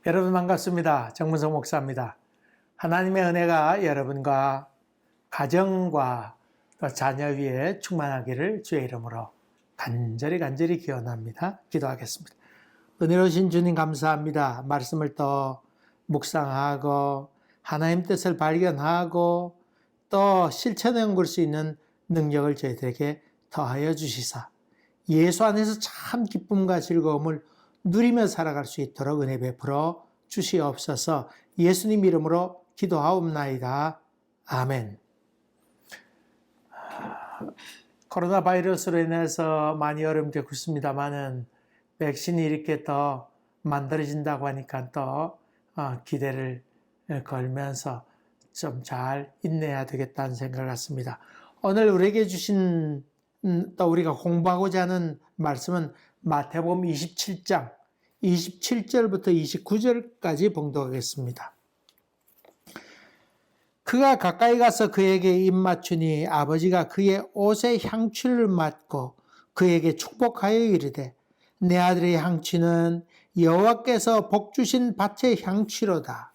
여러분 반갑습니다. 정문성 목사입니다. 하나님의 은혜가 여러분과 가정과 또 자녀 위에 충만하기를 주의 이름으로 간절히 기원합니다. 기도하겠습니다. 은혜로우신 주님 감사합니다. 말씀을 또 묵상하고 하나님 뜻을 발견하고 또 실천해 볼 수 있는 능력을 저희들에게 더하여 주시사 예수 안에서 참 기쁨과 즐거움을 누리며 살아갈 수 있도록 은혜 베풀어 주시옵소서. 예수님 이름으로 기도하옵나이다. 아멘. 코로나 바이러스로 인해서 많이 어려움이 되고 있습니다만은 백신이 이렇게 또 만들어진다고 하니까 또 기대를 걸면서 좀 잘 인내해야 되겠다는 생각을 갖습니다. 오늘 우리에게 주신 또 우리가 공부하고자 하는 말씀은 마태복음 27장 27절부터 29절까지 봉독하겠습니다. 그가 가까이 가서 그에게 입 맞추니 아버지가 그의 옷에 향취를 맡고 그에게 축복하여 이르되 내 아들의 향취는 여호와께서 복 주신 밭의 향취로다.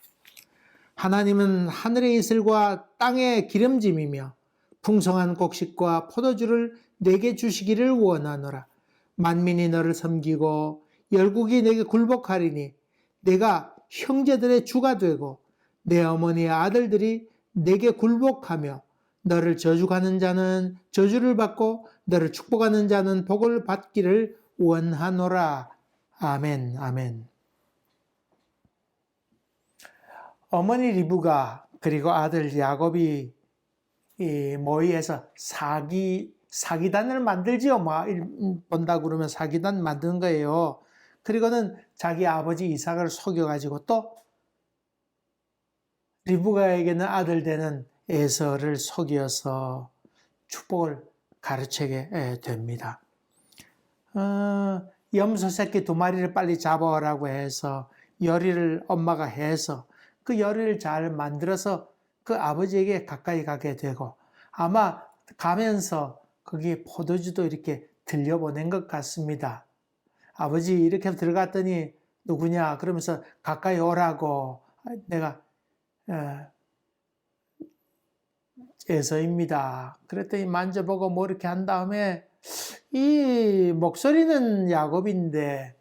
하나님은 하늘의 이슬과 땅의 기름짐이며 풍성한 곡식과 포도주를 내게 주시기를 원하노라. 만민이 너를 섬기고 열국이 내게 굴복하리니 내가 형제들의 주가 되고 내 어머니의 아들들이 내게 굴복하며 너를 저주하는 자는 저주를 받고 너를 축복하는 자는 복을 받기를 원하노라. 아멘, 아멘. 어머니 리브가 그리고 아들 야곱이 모의해서 사기단을 만들지요. 본다 그러면 사기단 만드는 거예요. 그리고는 자기 아버지 이삭을 속여가지고 또 리브가에게는 아들 되는 에서를 속여서 축복을 가르치게 됩니다. 염소 새끼 2마리를 빨리 잡아오라고 해서 요리를 엄마가 해서 그 요리를 잘 만들어서 그 아버지에게 가까이 가게 되고 아마 가면서 거기에 포도주도 이렇게 들려보낸 것 같습니다. 아버지 이렇게 들어갔더니 누구냐 그러면서 가까이 오라고 내가 에서입니다. 그랬더니 만져보고 뭐 이렇게 한 다음에 이 목소리는 야곱인데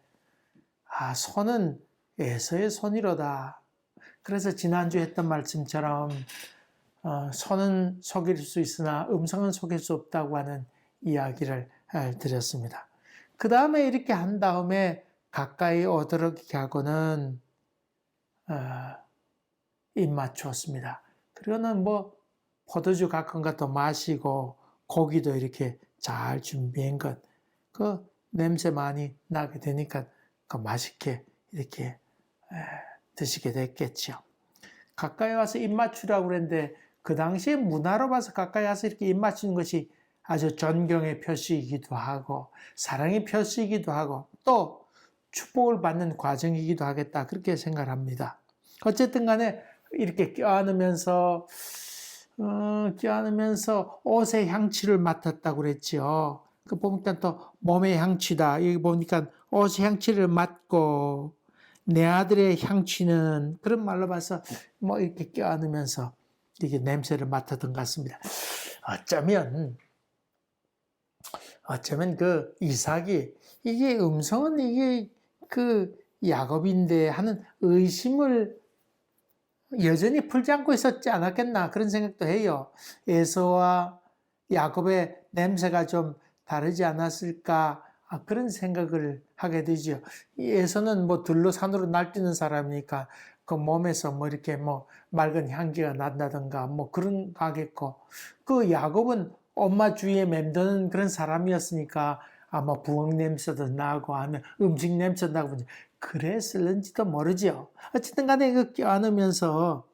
손은 에서의 손이로다. 그래서 지난주에 했던 말씀처럼 손은 속일 수 있으나 음성은 속일 수 없다고 하는 이야기를 드렸습니다. 그 다음에 이렇게 한 다음에 가까이 오도록 하고는 입 맞추었습니다. 그리고는 뭐 포도주 같은 것도 마시고 고기도 이렇게 잘 준비한 것, 그 냄새 많이 나게 되니까 그 맛있게 이렇게 드시게 됐겠죠. 가까이 와서 입 맞추라고 그랬는데 그 당시에 문화로 봐서 가까이 와서 이렇게 입 맞추는 것이 아주 존경의 표시이기도 하고 사랑의 표시이기도 하고 또 축복을 받는 과정이기도 하겠다 그렇게 생각합니다. 어쨌든 간에 이렇게 껴안으면서 옷의 향취를 맡았다고 그랬죠. 그 보니까 또 몸의 향취다. 여기 보니까 옷의 향취를 맡고 내 아들의 향취는 그런 말로 봐서 뭐 이렇게 껴안으면서 이게 냄새를 맡았던 것 같습니다. 어쩌면 그 이삭이 이게 음성은 이게 그 야곱인데 하는 의심을 여전히 풀지 않고 있었지 않았겠나 그런 생각도 해요. 에서와 야곱의 냄새가 좀 다르지 않았을까 그런 생각을 하게 되죠. 에서는 뭐 들로 산으로 날뛰는 사람이니까 그 몸에서 뭐 이렇게 뭐 맑은 향기가 난다든가 뭐 그런 거겠고 그 야곱은 엄마 주위에 맴도는 그런 사람이었으니까 아마 부엌 냄새도 나고 하면 음식 냄새도 나고 그랬을는지도 모르죠. 어쨌든 간에 이거 껴안으면서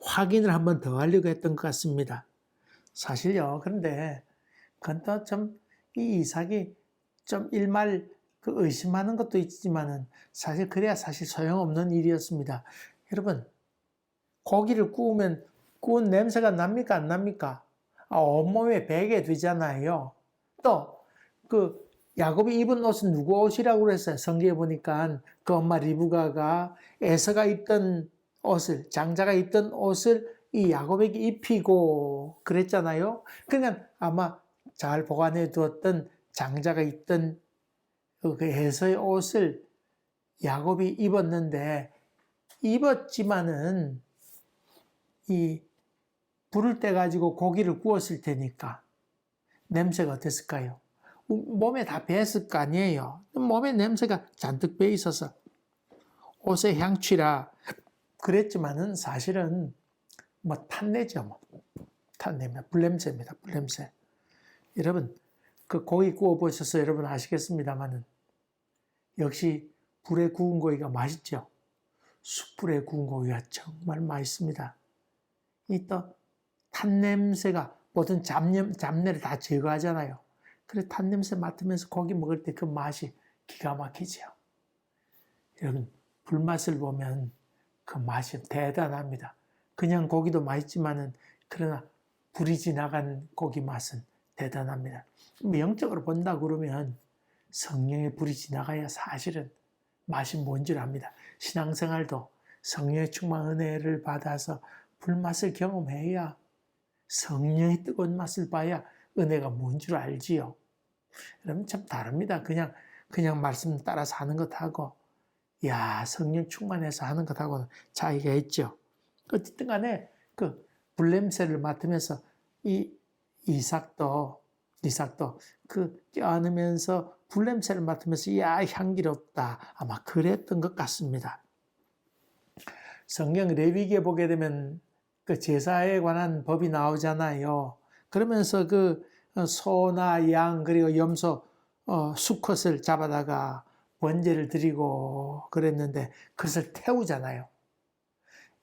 확인을 한번 더 하려고 했던 것 같습니다. 사실요. 그런데 그건 또 좀 이 이삭이 좀 일말 그 의심하는 것도 있지만은 사실 그래야 사실 소용없는 일이었습니다. 여러분 고기를 구우면 구운 냄새가 납니까 안 납니까? 온몸에 배게 되잖아요. 또 그 야곱이 입은 옷은 누구 옷이라고 그랬어요? 성경에 보니까 그 엄마 리브가가 에서가 입던 옷을, 장자가 입던 옷을 이 야곱에게 입히고 그랬잖아요. 그러니까 아마 잘 보관해 두었던 장자가 입던 그 에서의 옷을 야곱이 입었는데, 입었지만은 이 불을 떼 가지고 고기를 구웠을 테니까 냄새가 어땠을까요? 몸에 다 배었을 거 아니에요. 몸에 냄새가 잔뜩 배어 있어서 옷의 향취라 그랬지만은 사실은 뭐 탄내죠. 뭐. 탄내입니다. 불냄새입니다. 불냄새. 여러분, 그 고기 구워 보셔서 여러분 아시겠습니다만은 역시 불에 구운 고기가 맛있죠. 숯불에 구운 고기가 정말 맛있습니다. 이 또 탄냄새가 모든 잡내를 다 제거하잖아요. 그래 탄냄새 맡으면서 고기 먹을 때 그 맛이 기가 막히죠. 여러분, 불맛을 보면 그 맛이 대단합니다. 그냥 고기도 맛있지만은 그러나 불이 지나간 고기 맛은 대단합니다. 영적으로 본다 그러면 성령의 불이 지나가야 사실은 맛이 뭔 줄 압니다. 신앙생활도 성령의 충만 은혜를 받아서 불맛을 경험해야 성령의 뜨거운 맛을 봐야 은혜가 뭔 줄 알지요. 여러분 참 다릅니다. 그냥 말씀 따라서 하는 것하고 야 성령 충만해서 하는 것하고는 차이가 있죠. 어쨌든 간에 그 불냄새를 맡으면서 이 이삭도 그 껴안으면서 불냄새를 맡으면서 야 향기롭다 아마 그랬던 것 같습니다. 성경 레위기에 보게 되면 그 제사에 관한 법이 나오잖아요. 그러면서 그 소나 양 그리고 염소 수컷을 잡아다가 번제를 드리고 그랬는데 그것을 태우잖아요.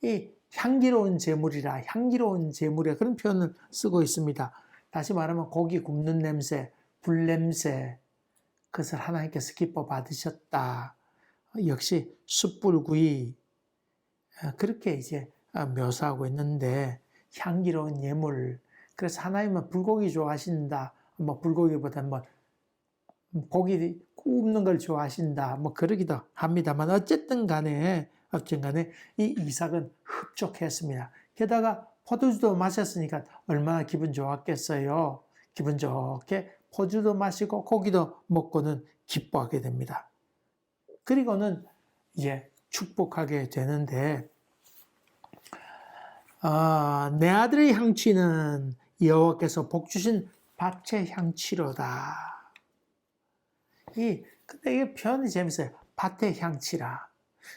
이 향기로운 제물이라 향기로운 제물에 그런 표현을 쓰고 있습니다. 다시 말하면 고기 굽는 냄새, 불냄새 그것을 하나님께서 기뻐 받으셨다. 역시 숯불구이 그렇게 이제 묘사하고 있는데 향기로운 예물. 그래서 하나님은 불고기 좋아하신다. 뭐 불고기보다 뭐 고기 굽는 걸 좋아하신다. 뭐 그러기도 합니다만 어쨌든 간에 이 이삭은 흡족했습니다. 게다가 포도주도 마셨으니까 얼마나 기분 좋았겠어요. 기분 좋게 포도주도 마시고 고기도 먹고는 기뻐하게 됩니다. 그리고는 이제 축복하게 되는데 내 아들의 향취는 여호와께서 복 주신 밭의 향취로다. 근데 이게 표현이 재밌어요. 밭의 향취라.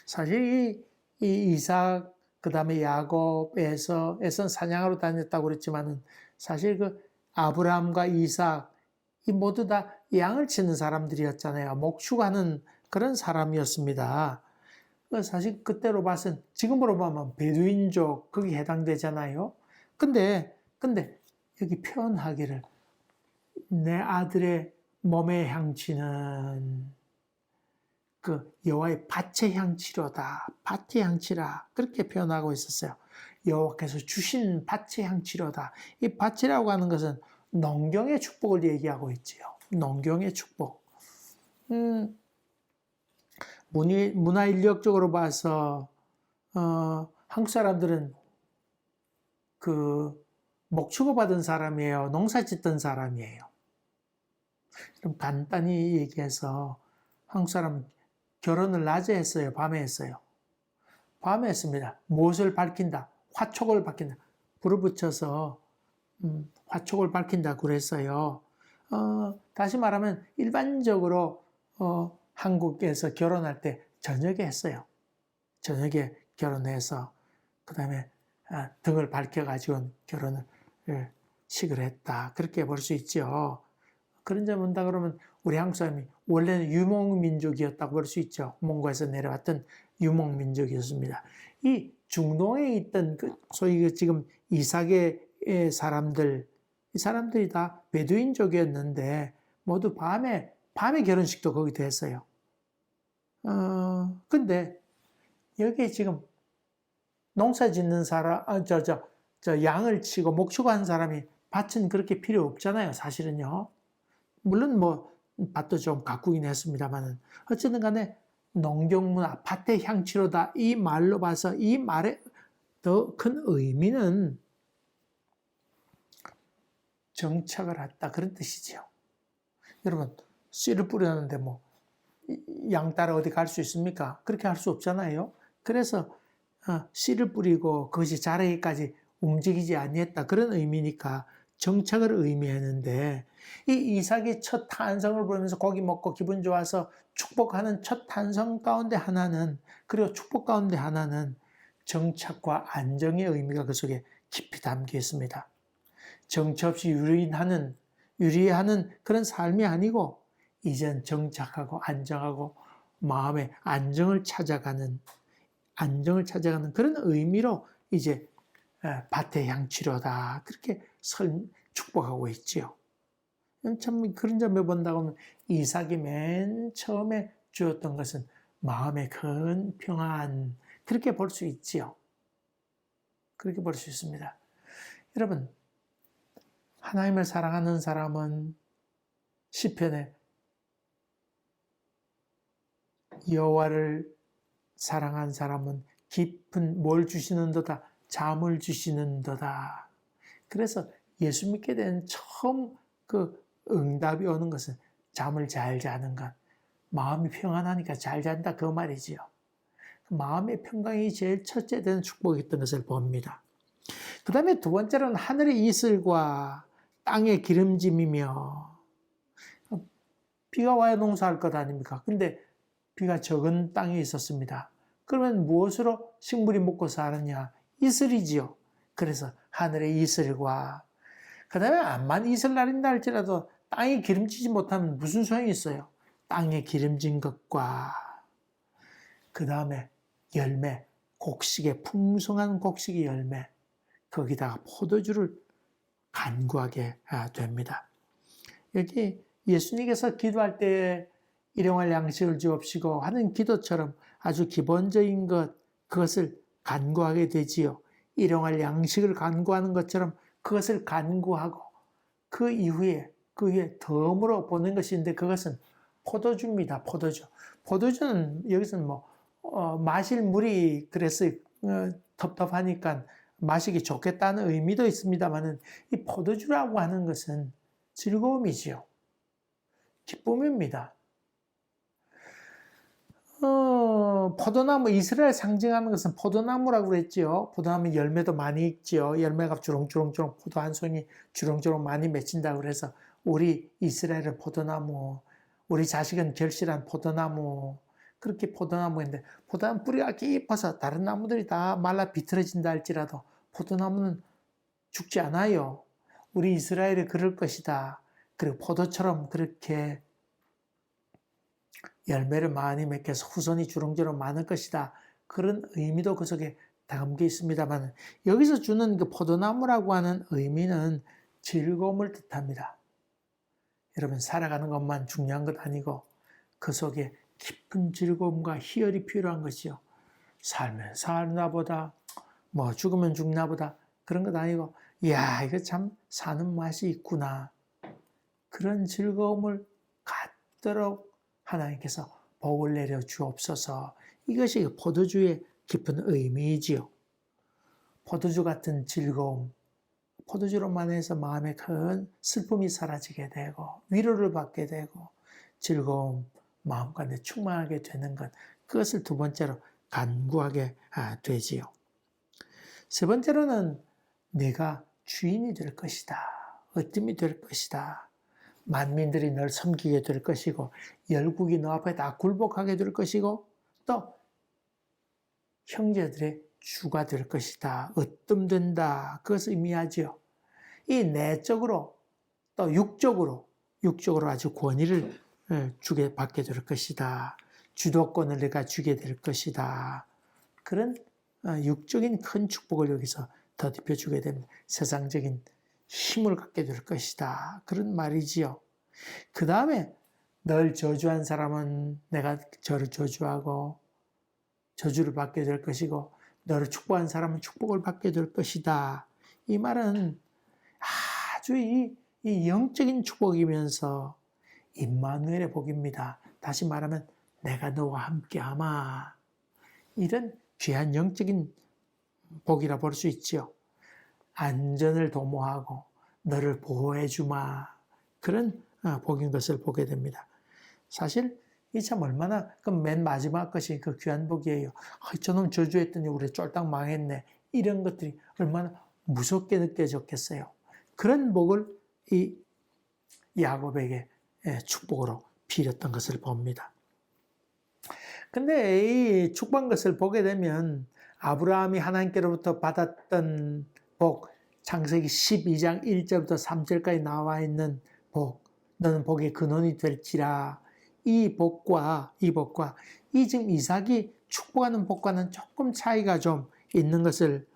사실 이 이삭 그 다음에 야곱에서는 사냥하러 다녔다고 그랬지만은 사실 그 아브라함과 이삭 이 모두 다 양을 치는 사람들이었잖아요. 목축하는 그런 사람이었습니다. 사실 그때로 봐선 지금으로 보면 베두인족 거기 해당되잖아요. 근데 여기 표현하기를 내 아들의 몸의 향취는 그 여호와의 밭의 향취로다. 밭의 향취라 그렇게 표현하고 있었어요. 여호와께서 주신 밭의 향취로다. 이 밭이라고 하는 것은 농경의 축복을 얘기하고 있지요. 농경의 축복. 문화 인력적으로 봐서 한국 사람들은 그 목축을 받은 사람이에요. 농사 짓던 사람이에요. 그럼 간단히 얘기해서 한국 사람 결혼을 낮에 했어요? 밤에 했어요? 밤에 했습니다. 무엇을 밝힌다? 화촉을 밝힌다. 불을 붙여서 화촉을 밝힌다 그랬어요. 다시 말하면 일반적으로 한국에서 결혼할 때 저녁에 했어요. 저녁에 결혼해서 그 다음에 등을 밝혀가지고 결혼을 식을 했다. 그렇게 볼 수 있죠. 그런 점 본다 그러면 우리 한국 사람이 원래는 유목민족이었다고 볼 수 있죠. 몽고에서 내려왔던 유목민족이었습니다. 이 중동에 있던 소위 지금 이삭의 사람들, 이 사람들이 다 베두인족이었는데 모두 밤에 결혼식도 거기도 했어요. 근데 여기 지금 농사 짓는 사람, 양을 치고 목축하는 사람이 밭은 그렇게 필요 없잖아요, 사실은요. 물론 밭도 좀 가꾸긴 했습니다만은 어쨌든 간에 농경문화, 밭의 향치로다 이 말로 봐서 이 말의 더 큰 의미는 정착을 했다 그런 뜻이지요. 여러분 씨를 뿌렸는데 뭐 양 따라 어디 갈 수 있습니까? 그렇게 할 수 없잖아요. 그래서 씨를 뿌리고 그것이 자라기까지 움직이지 아니했다 그런 의미니까 정착을 의미했는데 이 이삭이 첫 탄성을 보면서 고기 먹고 기분 좋아서 축복하는 첫 탄성 가운데 하나는 그리고 축복 가운데 하나는 정착과 안정의 의미가 그 속에 깊이 담겨 있습니다. 정처 없이 유리하는 그런 삶이 아니고 이젠 정착하고 안정하고 마음의 안정을 찾아가는 그런 의미로 이제 밭의 향치료다 그렇게 축복하고 있지요. 참 그런 점에 본다고 하면 이삭이 맨 처음에 주었던 것은 마음의 큰 평안 그렇게 볼 수 있지요. 그렇게 볼 수 있습니다. 여러분 하나님을 사랑하는 사람은 시편에 여호와를 사랑한 사람은 깊은 뭘 주시는도다 잠을 주시는도다. 그래서 예수 믿게 된 처음 그 응답이 오는 것은 잠을 잘 자는 것. 마음이 평안하니까 잘 잔다 그 말이지요. 마음의 평강이 제일 첫째 되는 축복이었던 것을 봅니다. 그 다음에 두 번째로는 하늘의 이슬과 땅의 기름짐이며 비가 와야 농사할 것 아닙니까? 근데 비가 적은 땅에 있었습니다. 그러면 무엇으로 식물이 먹고 사느냐? 이슬이지요. 그래서 하늘의 이슬과 그 다음에 암만 이슬 날인다 할지라도 땅이 기름지지 못하면 무슨 소용이 있어요? 땅에 기름진 것과 그 다음에 열매, 곡식의 풍성한 곡식의 열매 거기다가 포도주를 간구하게 됩니다. 여기 예수님께서 기도할 때 일용할 양식을 주옵시고 하는 기도처럼 아주 기본적인 그것을 간구하게 되지요. 일용할 양식을 간구하는 것처럼 그것을 간구하고 그 이후에 덤으로 보는 것인데 그것은 포도주입니다. 포도주는 여기서는 마실 물이 그래서 텁텁하니까 마시기 좋겠다는 의미도 있습니다만은 이 포도주라고 하는 것은 즐거움이지요. 기쁨입니다. 포도나무, 이스라엘 상징하는 것은 포도나무라고 그랬지요. 포도나무 열매도 많이 있지요. 열매가 주렁주렁 포도 한 송이 주렁주렁 많이 맺힌다고 그래서 우리 이스라엘은 포도나무, 우리 자식은 결실한 포도나무, 그렇게 포도나무인데 포도나무 뿌리가 깊어서 다른 나무들이 다 말라 비틀어진다 할지라도 포도나무는 죽지 않아요. 우리 이스라엘이 그럴 것이다. 그리고 포도처럼 그렇게 열매를 많이 맺혀서 후손이 주렁주렁 많을 것이다. 그런 의미도 그 속에 담겨 있습니다만 여기서 주는 그 포도나무라고 하는 의미는 즐거움을 뜻합니다. 여러분 살아가는 것만 중요한 것 아니고 그 속에 깊은 즐거움과 희열이 필요한 것이요. 살면 사나 보다 죽으면 죽나 보다 그런 것 아니고 이야 이거 참 사는 맛이 있구나. 그런 즐거움을 갖도록 하나님께서 복을 내려 주옵소서. 이것이 포도주의 깊은 의미이지요. 포도주 같은 즐거움, 포도주로만 해서 마음의 큰 슬픔이 사라지게 되고 위로를 받게 되고 즐거움, 마음가운데 충만하게 되는 것, 그것을 두 번째로 간구하게 되지요. 세 번째로는 내가 주인이 될 것이다. 어뜸이 될 것이다. 만민들이 널 섬기게 될 것이고 열국이 너 앞에 다 굴복하게 될 것이고 또 형제들의 주가 될 것이다. 으뜸된다. 그것을 의미하지요. 이 내적으로 또 육적으로 아주 권위를 받게 될 것이다. 주도권을 내가 주게 될 것이다. 그런 육적인 큰 축복을 여기서 더듬어 주게 됩니다. 세상적인 힘을 갖게 될 것이다. 그런 말이지요. 그 다음에 널 저주한 사람은 내가 저를 저주하고 저주를 받게 될 것이고 너를 축복한 사람은 축복을 받게 될 것이다. 이 말은 아주 이 영적인 축복이면서 임마누엘의 복입니다. 다시 말하면 내가 너와 함께하마. 이런 귀한 영적인 복이라 볼 수 있지요. 안전을 도모하고 너를 보호해 주마. 그런 복인 것을 보게 됩니다. 사실 이 참 얼마나 그 맨 마지막 것이 그 귀한 복이에요. 저놈 저주했더니 우리 쫄딱 망했네. 이런 것들이 얼마나 무섭게 느껴졌겠어요. 그런 복을 이 야곱에게 축복으로 빌었던 것을 봅니다. 근데 이 축복한 것을 보게 되면 아브라함이 하나님께로부터 받았던 복, 창세기 12장 1절부터 3절까지 나와 있는 복, 너는 복의 근원이 될지라. 이 복과 이 지금 이삭이 축복하는 복과는 조금 차이가 좀 있는 것을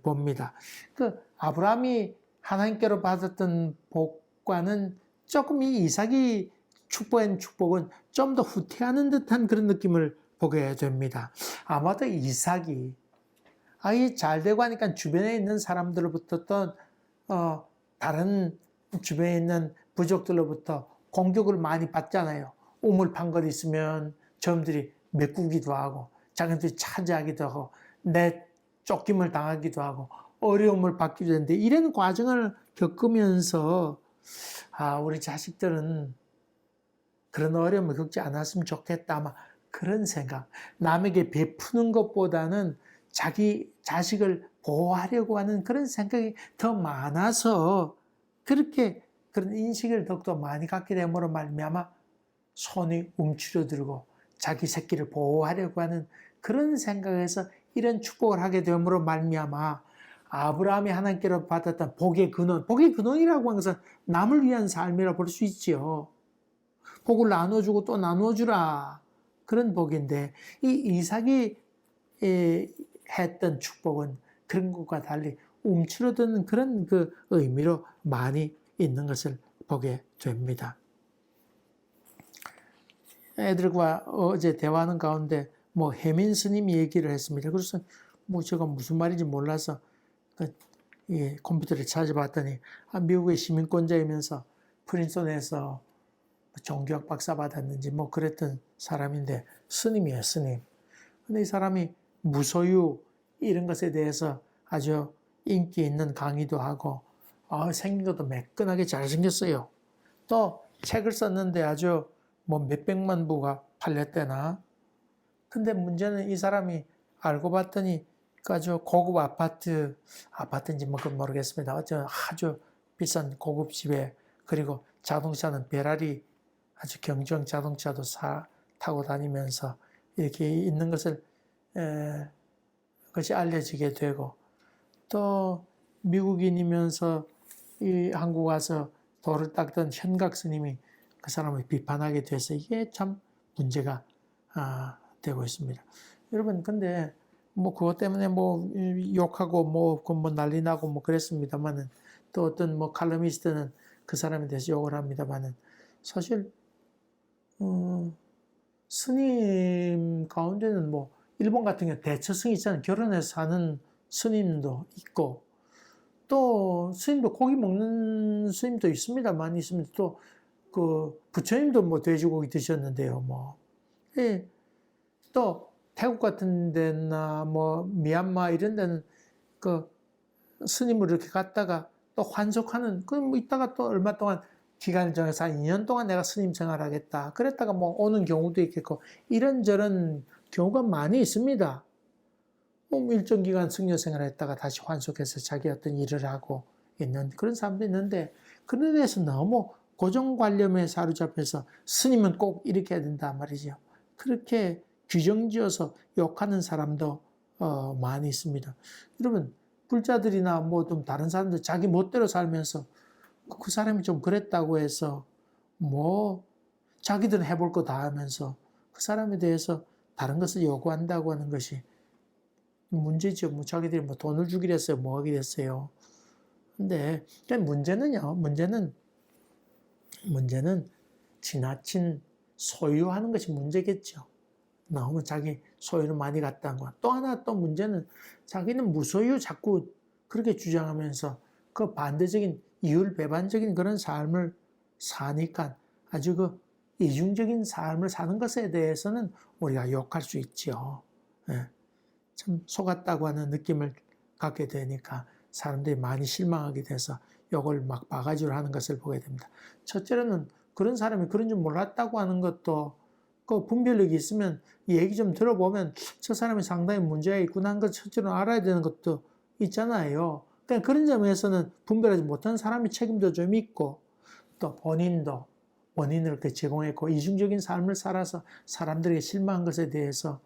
봅니다. 그 아브라함이 하나님께로 받았던 복과는 조금 이 이삭이 축복한 축복은 좀 더 후퇴하는 듯한 그런 느낌을 보게 됩니다. 아마도 이삭이 아이 잘 되고 하니까 주변에 있는 사람들로부터 또 다른 주변에 있는 부족들로부터 공격을 많이 받잖아요. 우물 판 것 있으면 저놈들이 메꾸기도 하고 자기들이 차지하기도 하고 내 쫓김을 당하기도 하고 어려움을 받기도 하는데 이런 과정을 겪으면서 우리 자식들은 그런 어려움을 겪지 않았으면 좋겠다. 아마 그런 생각. 남에게 베푸는 것보다는 자기 자식을 보호하려고 하는 그런 생각이 더 많아서 그렇게 그런 인식을 더욱더 많이 갖게 됨으로 말미암아 손이 움츠러들고 자기 새끼를 보호하려고 하는 그런 생각에서 이런 축복을 하게 됨으로 말미암아 아브라함이 하나님께로 받았던 복의 근원이라고 하는 것은 남을 위한 삶이라 볼 수 있지요. 복을 나눠주고 또 나눠주라. 그런 복인데 이 이삭이 했던 축복은 그런 것과 달리 움츠러드는 그런 그 의미로 많이 있는 것을 보게 됩니다. 애들과 어제 대화하는 가운데 해민 스님이 얘기를 했습니다. 그래서 제가 무슨 말인지 몰라서 컴퓨터를 찾아봤더니 미국의 시민권자이면서 프린스턴에서 종교학 박사 받았는지 그랬던 사람인데 스님이에요, 스님. 근데 이 사람이 무소유 이런 것에 대해서 아주 인기 있는 강의도 하고 생긴 것도 매끈하게 잘생겼어요. 또 책을 썼는데 아주 몇백만 부가 팔렸대나. 근데 문제는 이 사람이 알고 봤더니 아주 고급 아파트인지 그건 모르겠습니다. 아주 비싼 고급 집에 그리고 자동차는 페라리 아주 경주형 자동차도 타고 다니면서 이렇게 있는 것을 그것이 알려지게 되고 또 미국인이면서 이 한국 와서 돌을 닦던 현각 스님이 그 사람을 비판하게 돼서 이게 참 문제가 되고 있습니다. 여러분 근데 그것 때문에 욕하고 난리 나고 그랬습니다만은 또 어떤 칼럼니스트는 그 사람에 대해서 욕을 합니다만은 사실 스님 가운데는 일본 같은 경우 대처승 있잖아요. 결혼해서 사는 스님도 있고 또 스님도 고기 먹는 스님도 있습니다. 많이 있습니다. 또 그 부처님도 돼지고기 드셨는데요. 예. 또 태국 같은 데나 미얀마 이런 데는 그 스님을 이렇게 갔다가 또 환속하는 이따가 또 얼마 동안 기간을 정해서 한 2년 동안 내가 스님 생활하겠다. 그랬다가 오는 경우도 있겠고 이런저런 경우가 많이 있습니다. 일정 기간 승려 생활했다가 다시 환속해서 자기 어떤 일을 하고 있는 그런 사람도 있는데 그런 데서 너무 고정관념에 사로잡혀서 스님은 꼭 이렇게 해야 된다 말이죠. 그렇게 규정지어서 욕하는 사람도 많이 있습니다. 여러분 불자들이나 좀 다른 사람들 자기 멋대로 살면서 그 사람이 좀 그랬다고 해서 자기들은 해볼 거 다 하면서 그 사람에 대해서 다른 것을 요구한다고 하는 것이 문제죠. 자기들이 돈을 주기로 했어요. 하기로 했어요. 근데 문제는 지나친 소유하는 것이 문제겠죠. 너무 자기 소유를 많이 갖다는 거. 또 하나 또 문제는 자기는 무소유 자꾸 그렇게 주장하면서 그 반대적인 이율배반적인 그런 삶을 사니까 아주 그 이중적인 삶을 사는 것에 대해서는 우리가 욕할 수 있죠. 예. 참 속았다고 하는 느낌을 갖게 되니까 사람들이 많이 실망하게 돼서 욕을 막 바가지로 하는 것을 보게 됩니다. 첫째로는 그런 사람이 그런 줄 몰랐다고 하는 것도 그 분별력이 있으면 얘기 좀 들어보면 저 사람이 상당히 문제가 있구나 하는 것 첫째로 알아야 되는 것도 있잖아요. 그러니까 그런 점에서는 분별하지 못한 사람이 책임도 좀 있고 또 본인도 원인을 이렇게 제공했고 이중적인 삶을 살아서 사람들에게 실망한 것에 대해서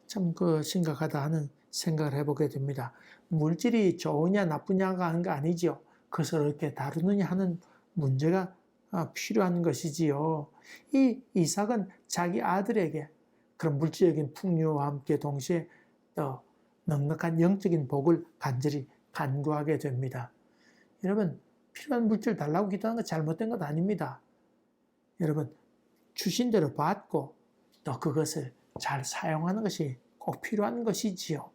참 그 심각하다 하는 생각을 해보게 됩니다. 물질이 좋으냐 나쁘냐가 하는 거 아니죠. 그것을 어떻게 다루느냐 하는 문제가 필요한 것이지요. 이 이삭은 자기 아들에게 그런 물질적인 풍요와 함께 동시에 또 넉넉한 영적인 복을 간절히 간구하게 됩니다. 여러분, 필요한 물질 달라고 기도하는 거 잘못된 것 아닙니다. 여러분, 주신 대로 받고 또 그것을 잘 사용하는 것이 꼭 필요한 것이지요.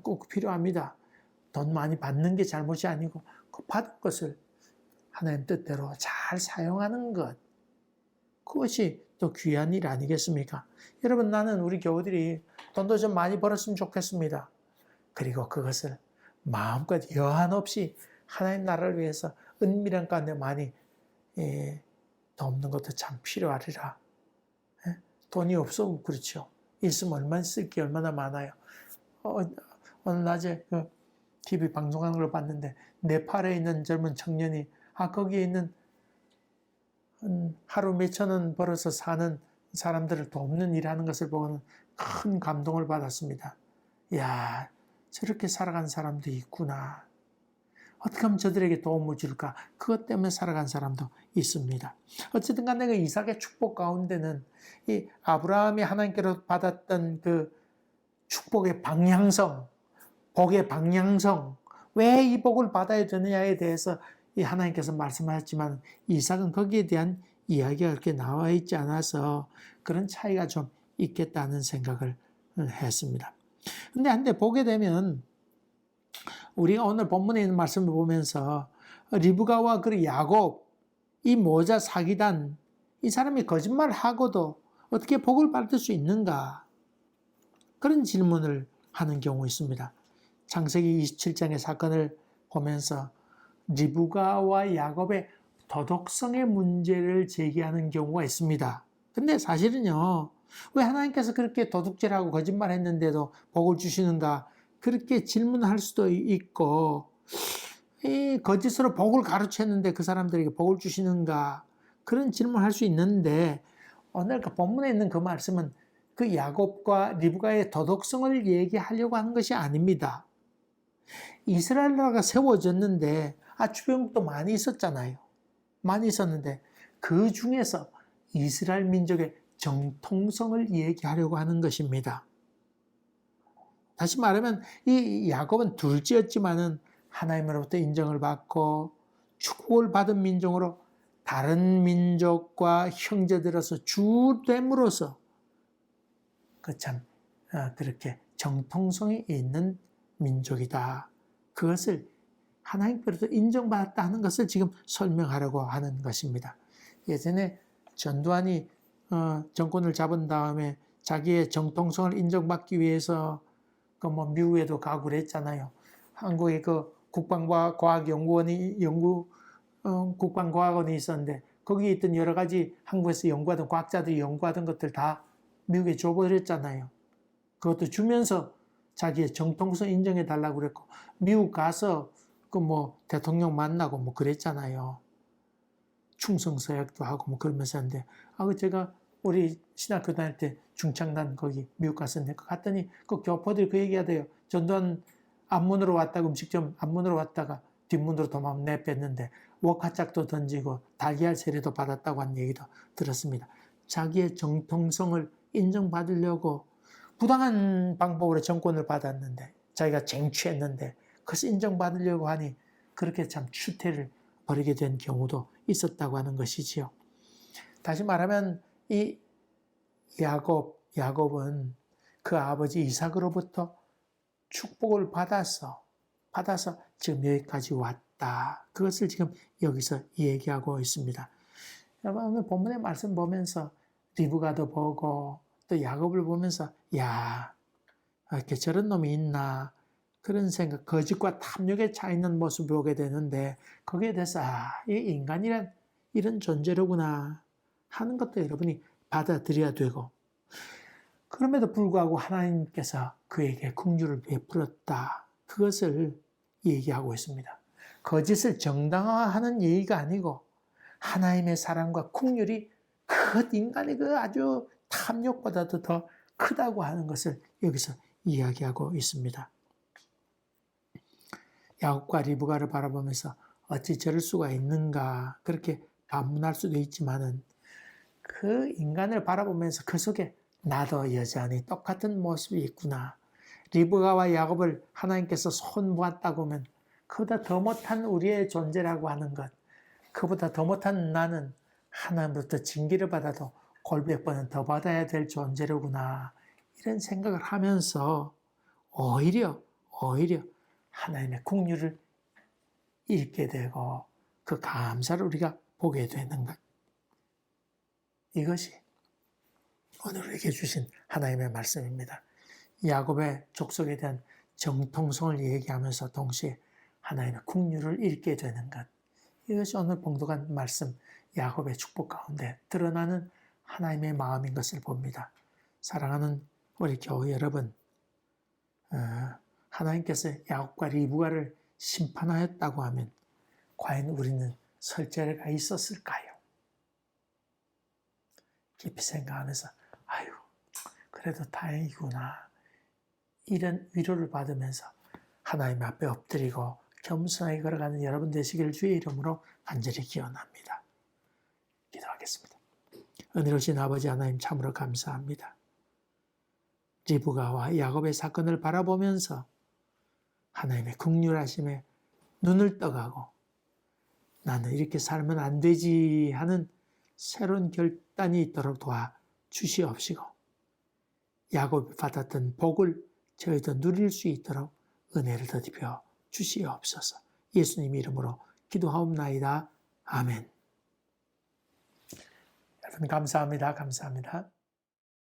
꼭 필요합니다. 돈 많이 받는 게 잘못이 아니고 그 받은 것을 하나님 뜻대로 잘 사용하는 것, 그것이 또 귀한 일 아니겠습니까? 여러분, 나는 우리 교우들이 돈도 좀 많이 벌었으면 좋겠습니다. 그리고 그것을 마음껏 여한 없이 하나님 나라를 위해서 은밀한 가운데 많이 돕는 것도 참 필요하리라. 돈이 없어 그렇죠. 있으면 얼마나 쓸 게 얼마나 많아요. 오늘 낮에 그 TV 방송하는 걸 봤는데 네팔에 있는 젊은 청년이 거기에 있는 하루 몇천 원 벌어서 사는 사람들을 돕는 일하는 것을 보고는 큰 감동을 받았습니다. 야, 저렇게 살아간 사람도 있구나. 어떻게 하면 저들에게 도움을 줄까? 그것 때문에 살아간 사람도 있습니다. 어쨌든 간에 그 이삭의 축복 가운데는 이 아브라함이 하나님께로 받았던 그 축복의 방향성, 복의 방향성, 왜 이 복을 받아야 되느냐에 대해서 이 하나님께서 말씀하셨지만 이삭은 거기에 대한 이야기가 그렇게 나와 있지 않아서 그런 차이가 좀 있겠다는 생각을 했습니다. 근데 한데 보게 되면 우리가 오늘 본문에 있는 말씀을 보면서 리브가와 그 야곱, 이 모자 사기단, 이 사람이 거짓말하고도 어떻게 복을 받을 수 있는가? 그런 질문을 하는 경우 있습니다. 창세기 27장의 사건을 보면서 리브가와 야곱의 도덕성의 문제를 제기하는 경우가 있습니다. 근데 사실은요, 왜 하나님께서 그렇게 도둑질하고 거짓말했는데도 복을 주시는가? 그렇게 질문할 수도 있고, 이 거짓으로 복을 가르쳤는데 그 사람들에게 복을 주시는가? 그런 질문할 수 있는데, 오늘 그 본문에 있는 그 말씀은 그 야곱과 리브가의 도덕성을 얘기하려고 하는 것이 아닙니다. 이스라엘 나라가 세워졌는데 주변국도 많이 있었잖아요. 많이 있었는데 그 중에서 이스라엘 민족의 정통성을 얘기하려고 하는 것입니다. 다시 말하면 이 야곱은 둘째였지만은 하나님으로부터 인정을 받고 축복을 받은 민족으로 다른 민족과 형제들어서 주됨으로써 그렇게 정통성이 있는 민족이다. 그것을 하나님께로부터 인정받았다 하는 것을 지금 설명하려고 하는 것입니다. 예전에 전두환이 정권을 잡은 다음에 자기의 정통성을 인정받기 위해서 미국에도 가고 그랬잖아요. 한국의 그 국방과학원이 있었는데 거기에 있던 여러 가지 한국에서 연구하던 과학자들이 연구하던 것들 다 미국에 줘버렸잖아요. 그것도 주면서 자기의 정통성 인정해 달라고 그랬고 미국 가서 대통령 만나고 그랬잖아요. 충성서약도 하고 그러면서 하는데 제가 우리 신학교 다닐 때 중창단 거기 미국 갔었는데 갔더니 그 교포들이 그 얘기하대요. 전두환 앞문으로 왔다가 음식점 앞문으로 왔다가 뒷문으로 도망 내뺐는데 웍화짝도 던지고 달걀 세례도 받았다고 하는 얘기도 들었습니다. 자기의 정통성을 인정받으려고 부당한 방법으로 정권을 받았는데 자기가 쟁취했는데 그것을 인정받으려고 하니 그렇게 참 추태를 벌이게 된 경우도 있었다고 하는 것이지요. 다시 말하면 이 야곱은 그 아버지 이삭으로부터 축복을 받아서 지금 여기까지 왔다 베풀었다. 그것을 지금 여기서 얘기하고 있습니다. 여러분 오늘 본문의 말씀 보면서 리브가도 보고 또 야곱을 보면서 야 이렇게 저런 놈이 있나 그런 생각, 거짓과 탐욕에 차 있는 모습을 보게 되는데 거기에 대해서 이 인간이란 이런 존재로구나 하는 것도 여러분이 받아들여야 되고, 그럼에도 불구하고 하나님께서 그에게 긍휼을 베풀었다. 그것을 얘기하고 있습니다. 거짓을 정당화하는 얘기가 아니고 하나님의 사랑과 긍휼이 그 인간의 그 아주 탐욕보다도 더 크다고 하는 것을 여기서 이야기하고 있습니다. 야곱과 리브가를 바라보면서 어찌 저럴 수가 있는가 그렇게 반문할 수도 있지만은 그 인간을 바라보면서 그 속에 나도 여전히 똑같은 모습이 있구나. 리브가와 야곱을 하나님께서 손 보았다고 하면 그보다 더 못한 우리의 존재라고 하는 것, 그보다 더 못한 나는 하나님부터 징계를 받아도 골백 번은 더 받아야 될 존재로구나. 이런 생각을 하면서 오히려 하나님의 긍휼을 읽게 되고 그 감사를 우리가 보게 되는 것. 이것이 오늘 우리에게 주신 하나님의 말씀입니다. 야곱의 족속에 대한 정통성을 얘기하면서 동시에 하나님의 긍휼을 읽게 되는 것. 이것이 오늘 봉독한 말씀 야곱의 축복 가운데 드러나는 하나님의 마음인 것을 봅니다. 사랑하는 우리 교회 여러분, 하나님께서 야곱과 리브가를 심판하였다고 하면 과연 우리는 설 자리가 있었을까요? 깊이 생각하면서 아유 그래도 다행이구나 이런 위로를 받으면서 하나님 앞에 엎드리고 겸손하게 걸어가는 여러분 되시기를 주의 이름으로 간절히 기원합니다. 기도하겠습니다. 은혜로우신 아버지 하나님 참으로 감사합니다. 리브가와 야곱의 사건을 바라보면서 하나님의 긍휼하심에 눈을 떠가고 나는 이렇게 살면 안 되지 하는 새로운 결단이 있도록 도와 주시옵시고 야곱이 받았던 복을 저희도 누릴 수 있도록 은혜를 더디벼 주시옵소서. 예수님 이름으로 기도하옵나이다. 아멘. 여러분 감사합니다. 감사합니다.